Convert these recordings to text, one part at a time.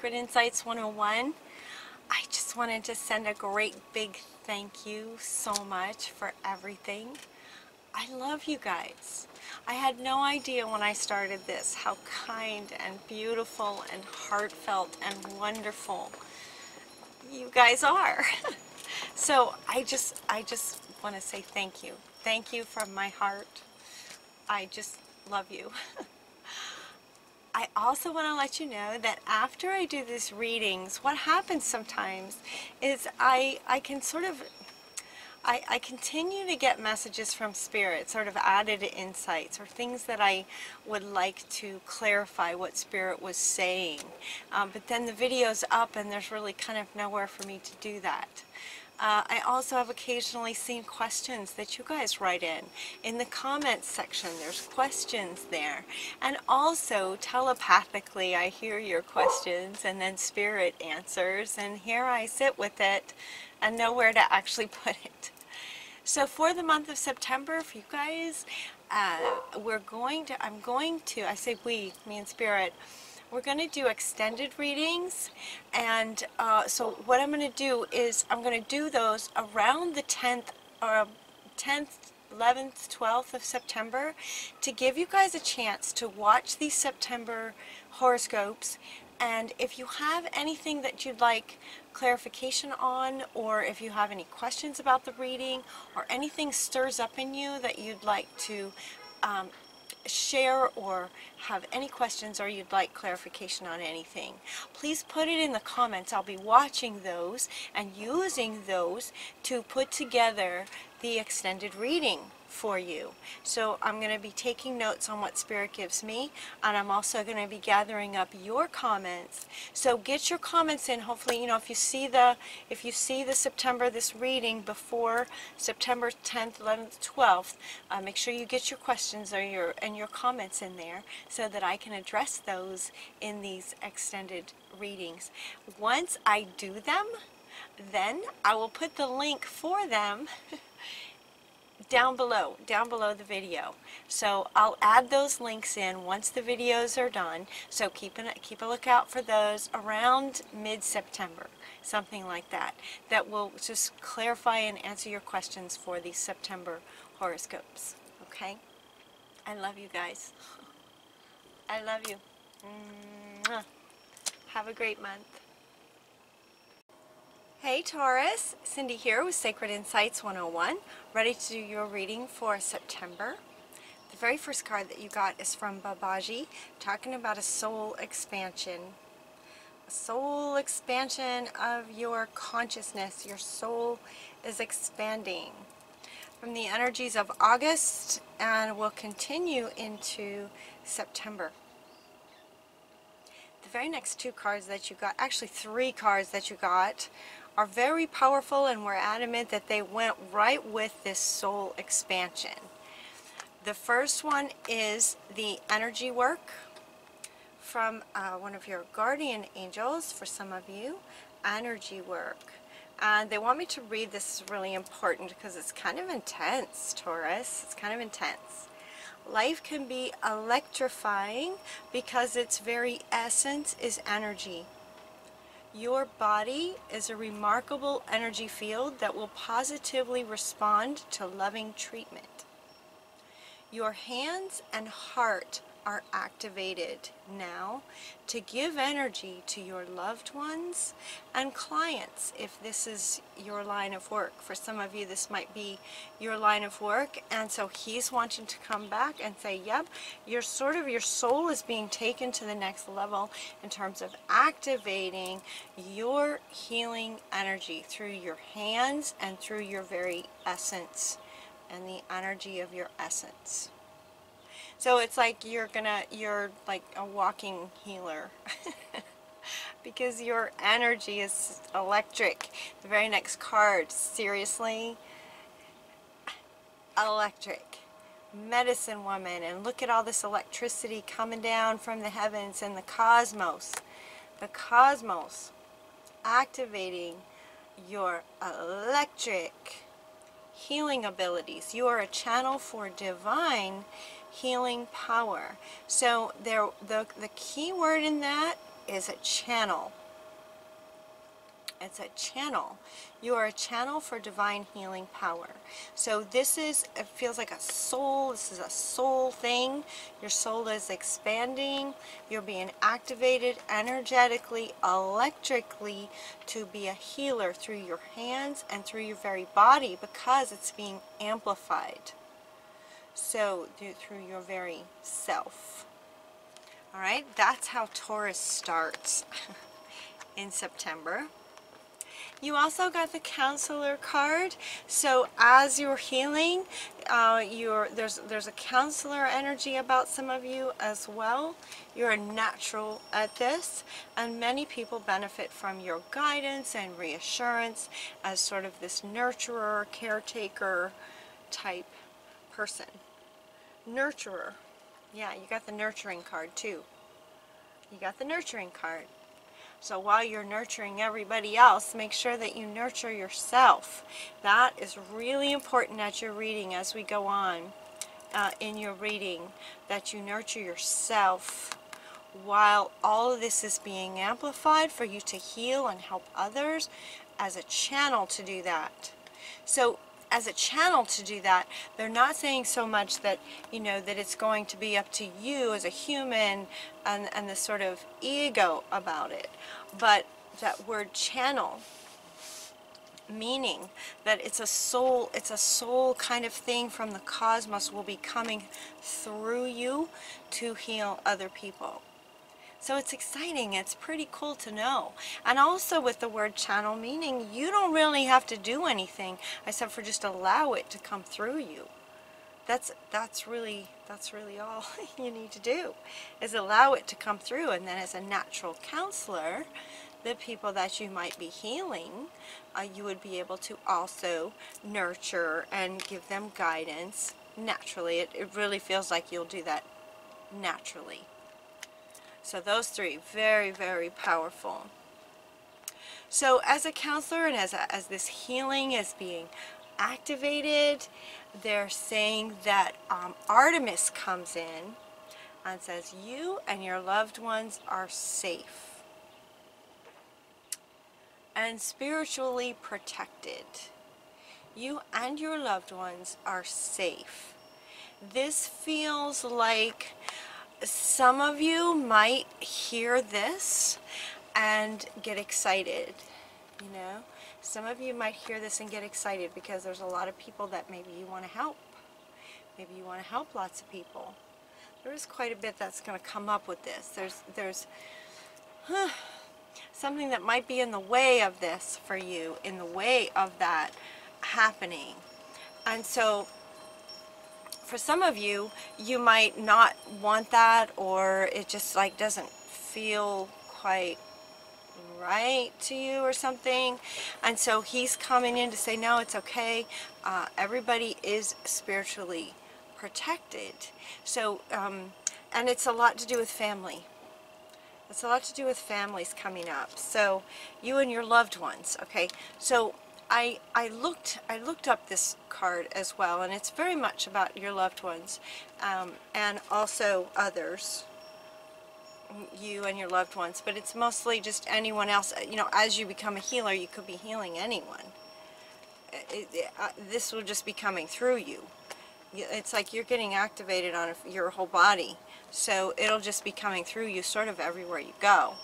Sacred Insights 101. I just wanted to send a great big thank you so much for everything. I love you guys. I had no idea when I started this how kind and beautiful and heartfelt and wonderful you guys are. So I just want to say thank you. Thank you from my heart. I just love you. I also want to let you know that after I do these readings, what happens sometimes is I continue to get messages from Spirit, sort of added insights or things that I would like to clarify what Spirit was saying. But then the video's up and there's really kind of nowhere for me to do that. I also have occasionally seen questions that you guys write in. In the comments section, there's questions there. And also, telepathically, I hear your questions and then Spirit answers. And here I sit with it and know where to actually put it. So for the month of September, for you guys, I say we, me and Spirit, we're going to do extended readings, and so what I'm going to do is I'm going to do those around the 10th, 11th, 12th of September to give you guys a chance to watch these September horoscopes. And if you have anything that you'd like clarification on, or if you have any questions about the reading, or anything stirs up in you that you'd like to share or have any questions, or you'd like clarification on anything, please put it in the comments. I'll be watching those and using those to put together the extended reading for you. So I'm going to be taking notes on what Spirit gives me, and I'm also going to be gathering up your comments. So get your comments in. Hopefully, you know, if you see the September, this reading before September 10th, 11th, 12th, make sure you get your questions or your comments in there so that I can address those in these extended readings. Once I do them, then I will put the link for them down below the video. So I'll add those links in once the videos are done. So keep a lookout for those around mid-September, something like that. That will just clarify and answer your questions for these September horoscopes. Okay? I love you guys. I love you. Mwah. Have a great month. Hey Taurus, Cindy here with Sacred Insights 101, ready to do your reading for September. The very first card that you got is from Babaji, talking about a soul expansion. A soul expansion of your consciousness. Your soul is expanding. From the energies of August, and will continue into September. The very next two cards that you got, actually three cards that you got, are very powerful, and we're adamant that they went right with this soul expansion. The first one is the energy work from one of your guardian angels, for some of you, energy work. And they want me to read this. Is really important because it's kind of intense, Taurus. It's kind of intense. Life can be electrifying because its very essence is energy. Your body is a remarkable energy field that will positively respond to loving treatment. Your hands and heart are activated now to give energy to your loved ones and clients, if this is your line of work. For some of you, this might be your line of work, and so he's wanting to come back and say, yep, your soul is being taken to the next level in terms of activating your healing energy through your hands and through your very essence and the energy of your essence. So it's like you're like a walking healer because your energy is electric. The very next card, seriously, electric, medicine woman, and look at all this electricity coming down from the heavens and the cosmos activating your electric healing abilities. You are a channel for divine healing power. So the key word in that is a channel. It's a channel. You are a channel for divine healing power. So this is, it feels like a soul. This is a soul thing. Your soul is expanding. You're being activated energetically, electrically to be a healer through your hands and through your very body, because it's being amplified. So through your very self. All right, that's how Taurus starts in September. You also got the counselor card. So as you're healing, there's a counselor energy about some of you as well. You're a natural at this, and many people benefit from your guidance and reassurance as sort of this nurturer, caretaker type person. Nurturer. Yeah, you got the nurturing card too. You got the nurturing card. So while you're nurturing everybody else, make sure that you nurture yourself. That is really important at your reading as we go on in your reading, that you nurture yourself while all of this is being amplified for you to heal and help others as a channel to do that. So as a channel to do that, they're not saying so much that, you know, that it's going to be up to you as a human and the sort of ego about it, but that word channel, meaning that it's a soul kind of thing from the cosmos, will be coming through you to heal other people. So it's exciting. It's pretty cool to know. And also with the word channel, meaning you don't really have to do anything except for just allow it to come through you. That's really all you need to do, is allow it to come through. And then as a natural counselor, the people that you might be healing, you would be able to also nurture and give them guidance naturally. It really feels like you'll do that naturally. So those three, very, very powerful. So as a counselor and as this healing is being activated, they're saying that Artemis comes in and says, you and your loved ones are safe and spiritually protected. You and your loved ones are safe. This feels like some of you might hear this and get excited, you know. Some of you might hear this and get excited because there's a lot of people that maybe you want to help. Maybe you want to help lots of people. There is quite a bit that's going to come up with this. There's something that might be in the way of this for you, in the way of that happening. And so for some of you, you might not want that, or it just like doesn't feel quite right to you or something. And so he's coming in to say, no, it's okay. Everybody is spiritually protected. So, and it's a lot to do with family. It's a lot to do with families coming up. So you and your loved ones, okay? So I looked up this card as well, and it's very much about your loved ones, and also others, you and your loved ones, but it's mostly just anyone else. You know, as you become a healer, you could be healing anyone. This will just be coming through you. It's like you're getting activated on your whole body, so it'll just be coming through you sort of everywhere you go.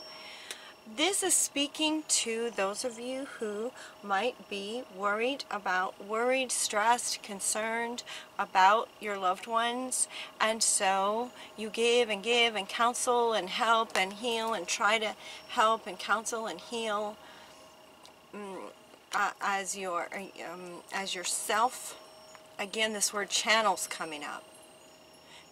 This is speaking to those of you who might be worried, stressed, concerned about your loved ones, and so you give and counsel and help and heal and try to help and counsel and heal as yourself. Again, this word channel's coming up.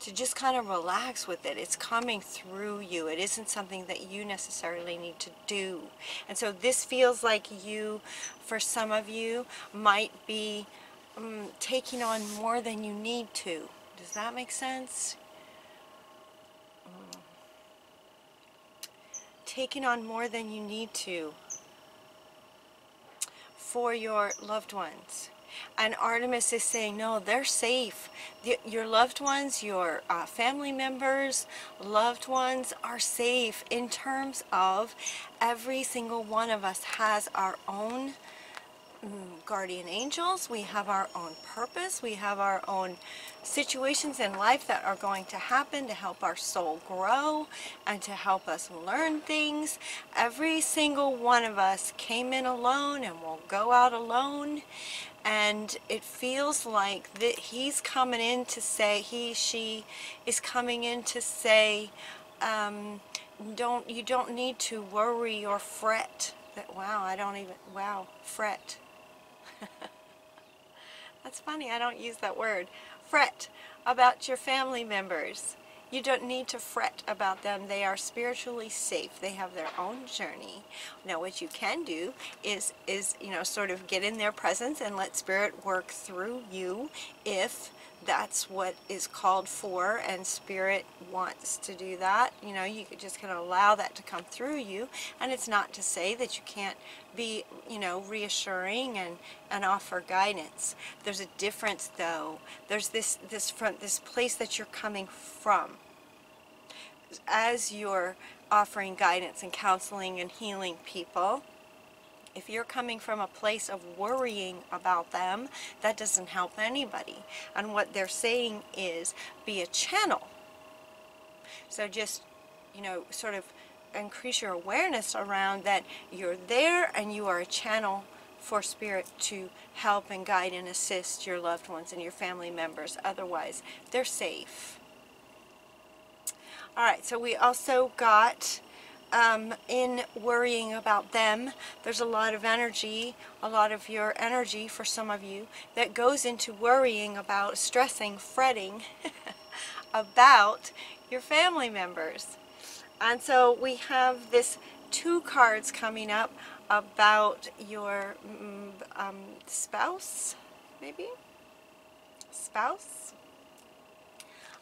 To just kind of relax with it. It's coming through you. It isn't something that you necessarily need to do. And so this feels like you, for some of you, might be taking on more than you need to. Does that make sense? Taking on more than you need to for your loved ones. And Artemis is saying, no, they're safe. Your loved ones, your family members, loved ones are safe in terms of every single one of us has our own guardian angels. We have our own purpose. We have our own situations in life that are going to happen to help our soul grow and to help us learn things. Every single one of us came in alone and will go out alone. And it feels like that he's coming in to say, she is coming in to say, you don't need to worry or fret. Fret. That's funny, I don't use that word. Fret about your family members. You don't need to fret about them. They are spiritually safe. They have their own journey. Now, what you can do is sort of get in their presence and let Spirit work through you if that's what is called for and Spirit wants to do that. You could just kind of allow that to come through you. And it's not to say that you can't be, reassuring and offer guidance. There's a difference, though. There's this place that you're coming from. As you're offering guidance and counseling and healing people, if you're coming from a place of worrying about them, that doesn't help anybody. And what they're saying is, be a channel. So just, sort of increase your awareness around that you're there and you are a channel for Spirit to help and guide and assist your loved ones and your family members. Otherwise, they're safe. All right, so we also got in worrying about them, there's a lot of energy, a lot of your energy for some of you that goes into worrying about, stressing, fretting about your family members. And so we have this 2 cards coming up about your spouse, maybe? Spouse?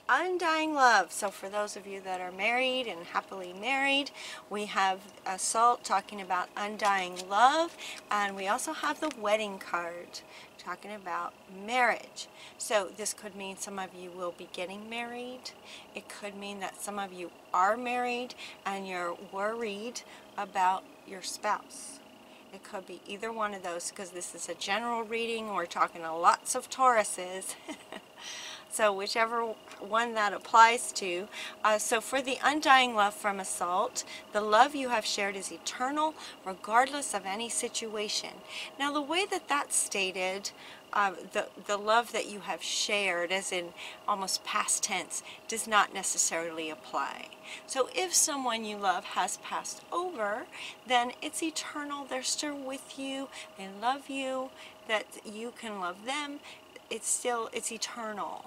Undying love. So for those of you that are married and happily married, we have Salt talking about undying love, and we also have the wedding card talking about marriage. So this could mean some of you will be getting married. It could mean that some of you are married and you're worried about your spouse. It could be either one of those, because this is a general reading. We're talking to lots of Tauruses. So whichever one that applies to. So for the undying love from Assault, the love you have shared is eternal, regardless of any situation. Now the way that that's stated, the love that you have shared, as in almost past tense, does not necessarily apply. So if someone you love has passed over, then it's eternal. They're still with you. They love you. That you can love them. It's eternal.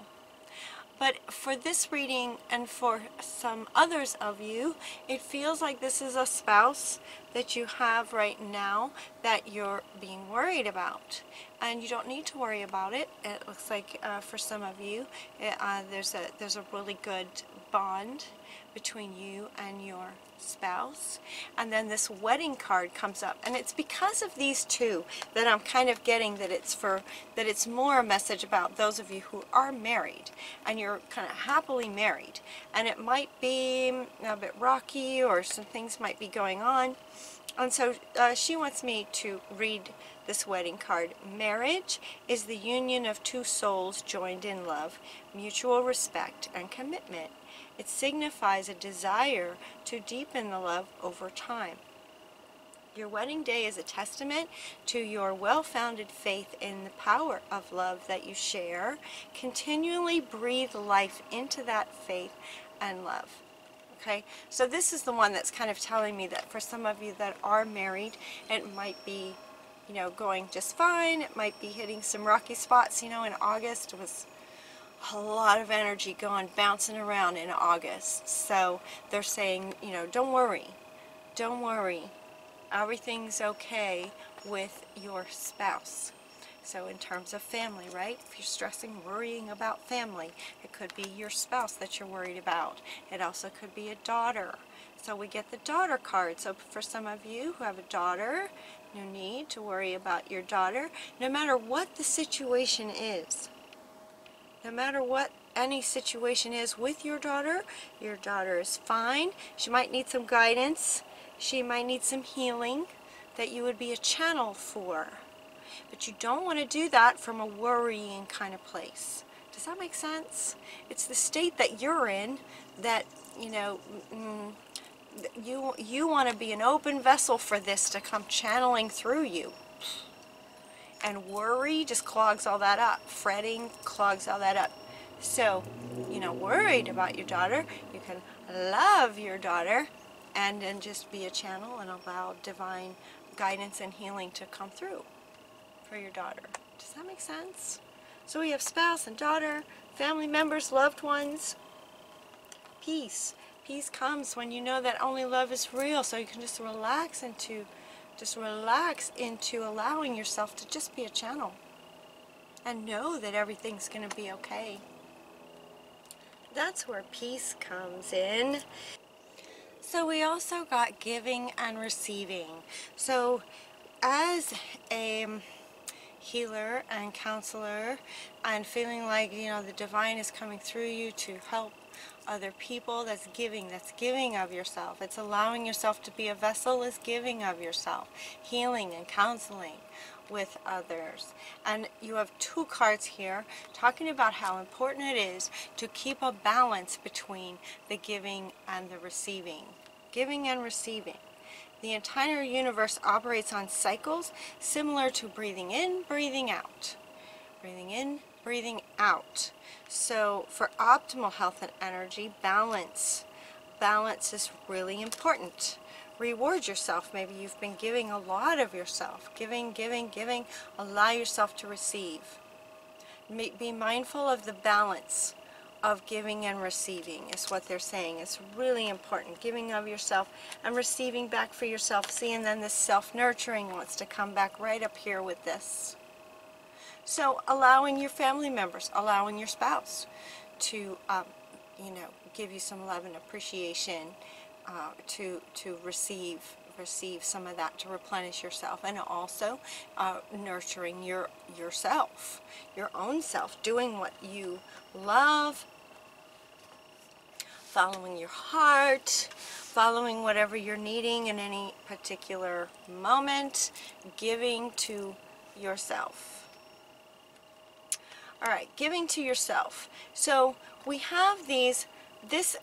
But for this reading and for some others of you, it feels like this is a spouse that you have right now that you're being worried about. And you don't need to worry about it. It looks like for some of you, there's a really good bond between you and your spouse. And then this wedding card comes up, and it's because of these two that I'm kind of getting that it's more a message about those of you who are married and you're kind of happily married, and it might be a bit rocky or some things might be going on. And so she wants me to read this wedding card. Marriage is the union of 2 souls joined in love, mutual respect, and commitment. It signifies a desire to deepen the love over time. Your wedding day is a testament to your well-founded faith in the power of love that you share. Continually breathe life into that faith and love. Okay, so this is the one that's kind of telling me that for some of you that are married, it might be, going just fine. It might be hitting some rocky spots. In August was a lot of energy bouncing around in August. So they're saying, don't worry. Everything's okay with your spouse. So in terms of family, right? If you're stressing, worrying about family, it could be your spouse that you're worried about. It also could be a daughter. So we get the daughter card. So for some of you who have a daughter, no need to worry about your daughter. No matter what the situation is, no matter what any situation is with your daughter is fine. She might need some guidance. She might need some healing that you would be a channel for. But you don't want to do that from a worrying kind of place. Does that make sense? It's the state that you're in that, you know, you want to be an open vessel for this to come channeling through you. And worry just clogs all that up. Fretting clogs all that up. So, you're not worried about your daughter. You can love your daughter and then just be a channel and allow divine guidance and healing to come through for your daughter. Does that make sense? So we have spouse and daughter, family members, loved ones. Peace. Peace comes when you know that only love is real, so you can just relax into allowing yourself to just be a channel and know that everything's going to be okay. That's where peace comes in. So we also got giving and receiving. So as a healer and counselor and feeling like, you know, the divine is coming through you to help other people, that's giving of yourself. It's allowing yourself to be a vessel, is giving of yourself. Healing and counseling with others. And you have two cards here talking about how important it is to keep a balance between the giving and the receiving. Giving and receiving. The entire universe operates on cycles similar to breathing in, breathing out. Breathing in, breathing out. So for optimal health and energy, balance is really important. Reward yourself. Maybe you've been giving a lot of yourself. Giving. Allow yourself to receive. Be mindful of the balance of giving and receiving is what they're saying. It's really important. Giving of yourself and receiving back for yourself. See, and then this self-nurturing wants to come back right up here with this. So allowing your family members, allowing your spouse to, you know, give you some love and appreciation, to receive some of that, to replenish yourself, and also nurturing yourself, your own self, doing what you love, following your heart, following whatever you're needing in any particular moment, giving to yourself. All right, giving to yourself. So we have this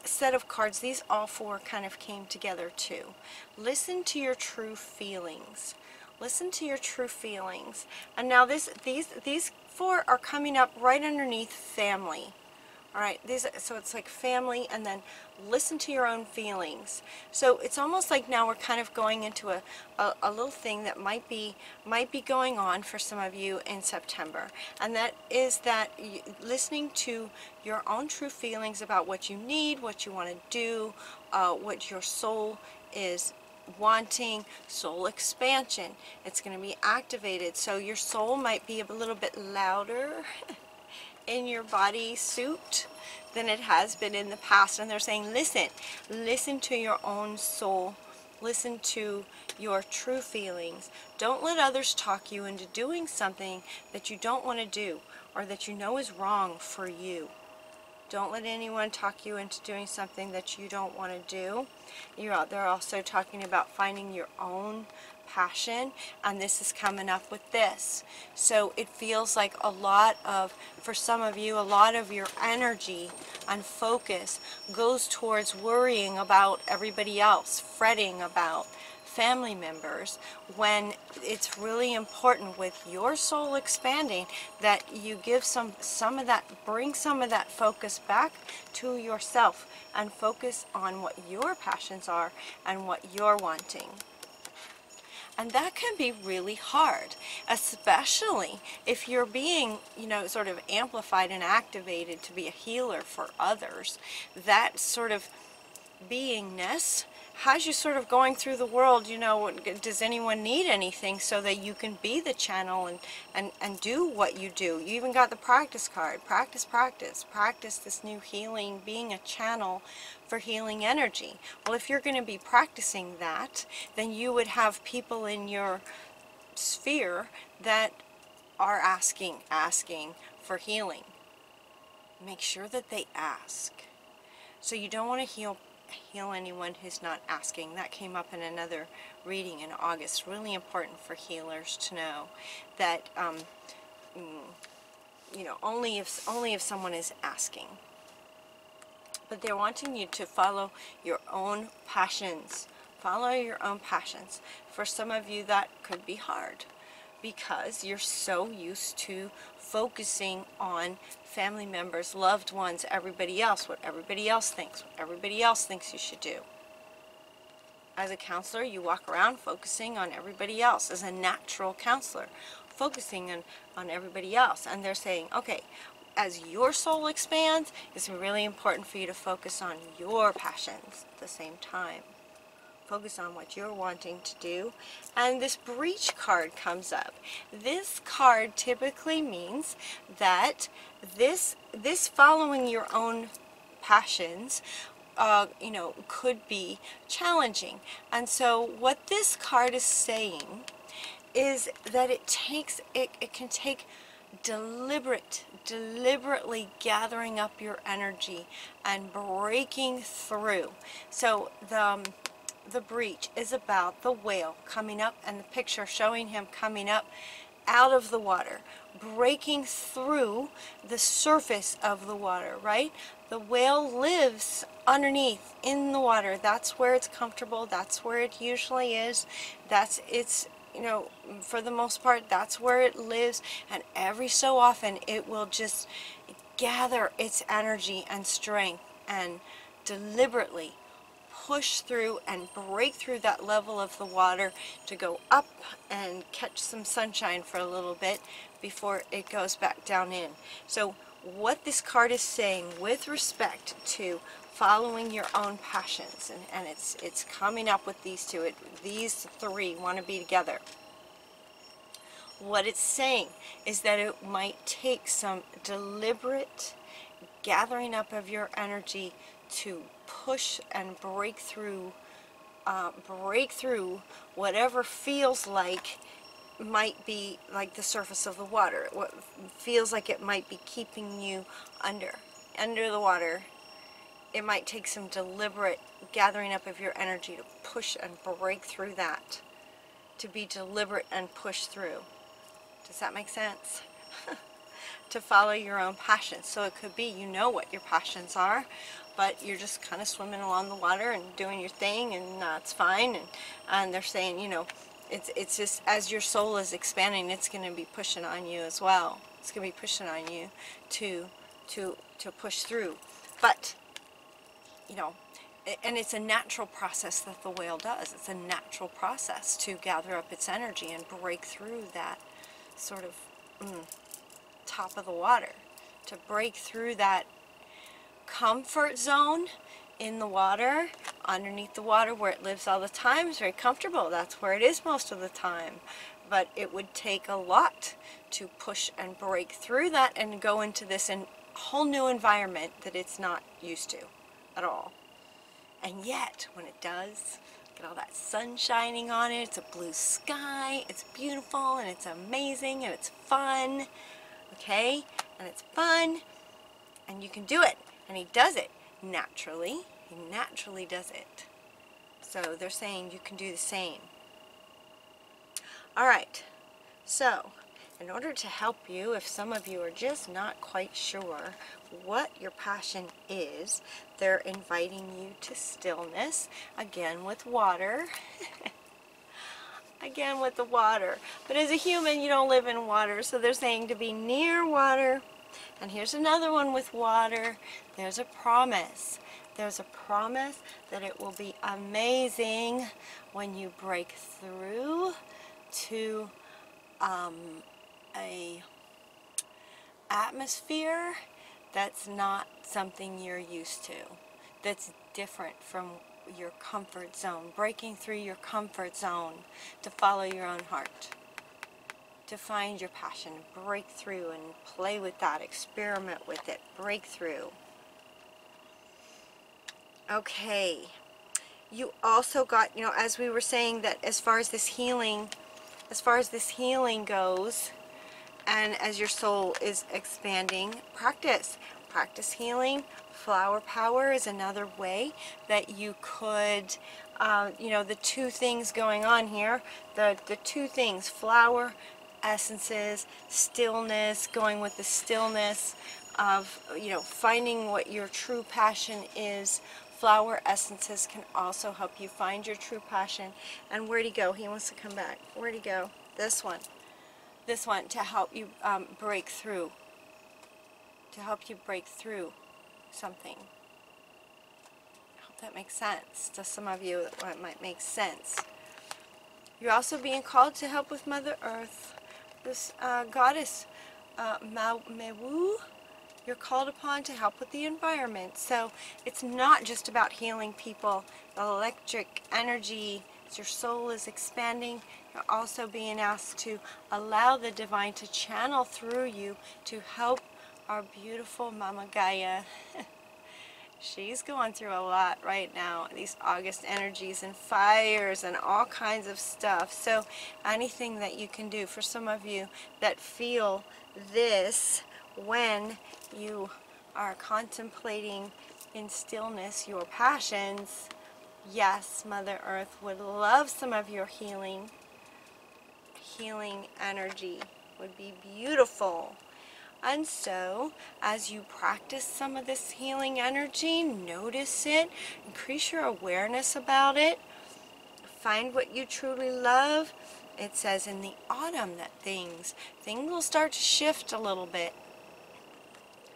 set of cards, these all four kind of came together too. Listen to your true feelings. Listen to your true feelings. And now these four are coming up right underneath family. All right, so it's like family, and then listen to your own feelings. So it's almost like now we're kind of going into a little thing that might be going on for some of you in September, and that is that listening to your own true feelings about what you need, what you want to do, what your soul is wanting, soul expansion. It's going to be activated, so your soul might be a little bit louder in your body suit than it has been in the past. And they're saying, listen to your own soul, listen to your true feelings. Don't let others talk you into doing something that you don't want to do or that you know is wrong for you. Don't let anyone talk you into doing something that you don't want to do. They're also talking about finding your own passion, and this is coming up with this. So it feels like for some of you, a lot of your energy and focus goes towards worrying about everybody else, fretting about family members, when it's really important with your soul expanding that you give some of that, bring some of that focus back to yourself and focus on what your passions are and what you're wanting. And that can be really hard, especially if you're being, you know, sort of amplified and activated to be a healer for others. That sort of beingness has you sort of going through the world, you know, does anyone need anything, so that you can be the channel and do what you do. You even got the practice card. Practice, practice, practice this new healing, being a channel for healing energy. Well, if you're going to be practicing that, then you would have people in your sphere that are asking for healing. Make sure that they ask. So you don't want to heal anyone who's not asking. That came up in another reading in August. Really important for healers to know that you know, only if someone is asking. But they're wanting you to follow your own passions. Follow your own passions. For some of you, that could be hard, because you're so used to focusing on family members, loved ones, everybody else, what everybody else thinks, what everybody else thinks you should do. As a counselor, you walk around focusing on everybody else. As a natural counselor, focusing on everybody else. And they're saying, okay, as your soul expands, it's really important for you to focus on your passions at the same time. Focus on what you're wanting to do. And this breach card comes up. This card typically means that this following your own passions you know, could be challenging. And so what this card is saying is that it can take deliberately gathering up your energy and breaking through. So the breach is about the whale coming up, and the picture showing him coming up out of the water, breaking through the surface of the water, right? The whale lives underneath in the water. That's where it's comfortable. That's where it usually is. That's its, you know, for the most part, that's where it lives. And every so often it will just gather its energy and strength and deliberately push through and break through that level of the water to go up and catch some sunshine for a little bit before it goes back down in. So what this card is saying with respect to following your own passions, and it's coming up with these two, these three want to be together. What it's saying is that it might take some deliberate gathering up of your energy to push and break through whatever feels like might be like the surface of the water, what feels like it might be keeping you under the water. It might take some deliberate gathering up of your energy to push and break through that, to be deliberate and push through. Does that make sense? To follow your own passions. So it could be, you know what your passions are, but you're just kind of swimming along the water and doing your thing, and it's fine. And they're saying, you know, it's just as your soul is expanding, it's going to be pushing on you as well. It's going to be pushing on you to push through. But, you know, and it's a natural process that the whale does. It's a natural process to gather up its energy and break through that sort of top of the water, to break through that comfort zone in the water, underneath the water where it lives all the time. It's very comfortable. That's where it is most of the time. But it would take a lot to push and break through that and go into this whole new environment that it's not used to at all. And yet, when it does, get all that sun shining on it, it's a blue sky, it's beautiful, and it's amazing, and it's fun, okay? And it's fun, and you can do it. And he does it naturally. He naturally does it. So they're saying you can do the same. All right. So in order to help you, if some of you are just not quite sure what your passion is, they're inviting you to stillness, again with water. Again with the water. But as a human, you don't live in water, so they're saying to be near water. And here's another one with water. There's a promise. There's a promise that it will be amazing when you break through to a atmosphere that's not something you're used to. That's different from your comfort zone, breaking through your comfort zone to follow your own heart, to find your passion, break through and play with that, experiment with it, break through. Okay, you also got, you know, as we were saying, that as far as this healing goes, and as your soul is expanding, practice healing. Flower power is another way that you could, you know, the two things going on here, the two things, flower essences, stillness, going with the stillness of, you know, finding what your true passion is. Flower essences can also help you find your true passion. And where'd he go? He wants to come back. Where'd he go? This one to help you break through, something. I hope that makes sense. To some of you, it might make sense. You're also being called to help with Mother Earth, this goddess Mewu. You're called upon to help with the environment. So it's not just about healing people. The electric energy, as your soul is expanding, you're also being asked to allow the divine to channel through you to help our beautiful Mama Gaia. She's going through a lot right now, these August energies and fires and all kinds of stuff. So anything that you can do, for some of you that feel this when you are contemplating in stillness your passions, yes, Mother Earth would love some of your healing energy. Would be beautiful. And so, as you practice some of this healing energy, notice it, increase your awareness about it, find what you truly love. It says in the autumn that things will start to shift a little bit.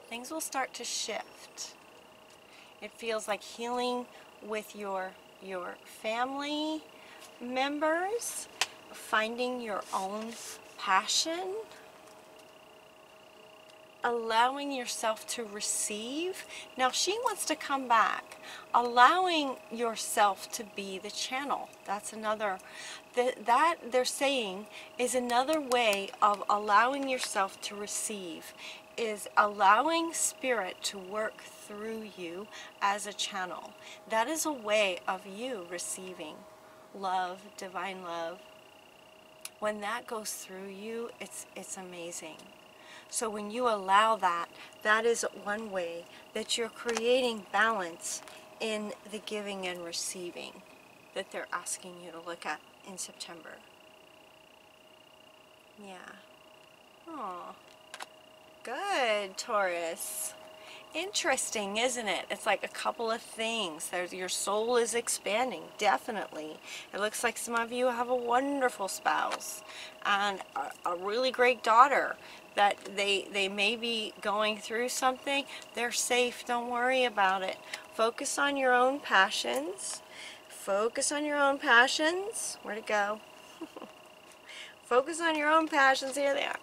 Things will start to shift. It feels like healing with your family members, finding your own passion, allowing yourself to receive. Now she wants to come back. Allowing yourself to be the channel. That's another, that they're saying is another way of allowing yourself to receive, is allowing Spirit to work through you as a channel. That is a way of you receiving love, divine love. When that goes through you, it's amazing. So when you allow that, that is one way that you're creating balance in the giving and receiving that they're asking you to look at in September. Yeah. Oh, good, Taurus. Interesting, isn't it? It's like a couple of things. Your soul is expanding, definitely. It looks like some of you have a wonderful spouse and a really great daughter that they may be going through something. They're safe, don't worry about it. Focus on your own passions. Focus on your own passions. Where'd it go? Focus on your own passions. Here they are.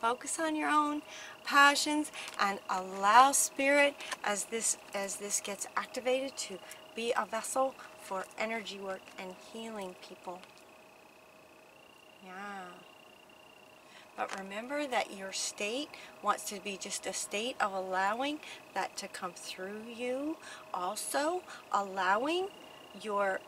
Focus on your own passions and allow Spirit, as this gets activated, to be a vessel for energy work and healing people. Yeah. But remember that your state wants to be just a state of allowing that to come through you. Also allowing your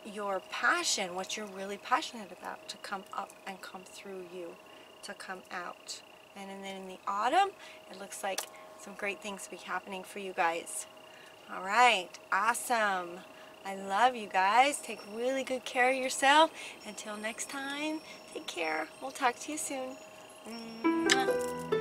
passion, what you're really passionate about, to come up and come through you, to come out. And then in the autumn, it looks like some great things to be happening for you guys. All right, awesome. I love you guys. Take really good care of yourself. Until next time, take care. We'll talk to you soon. Mwah.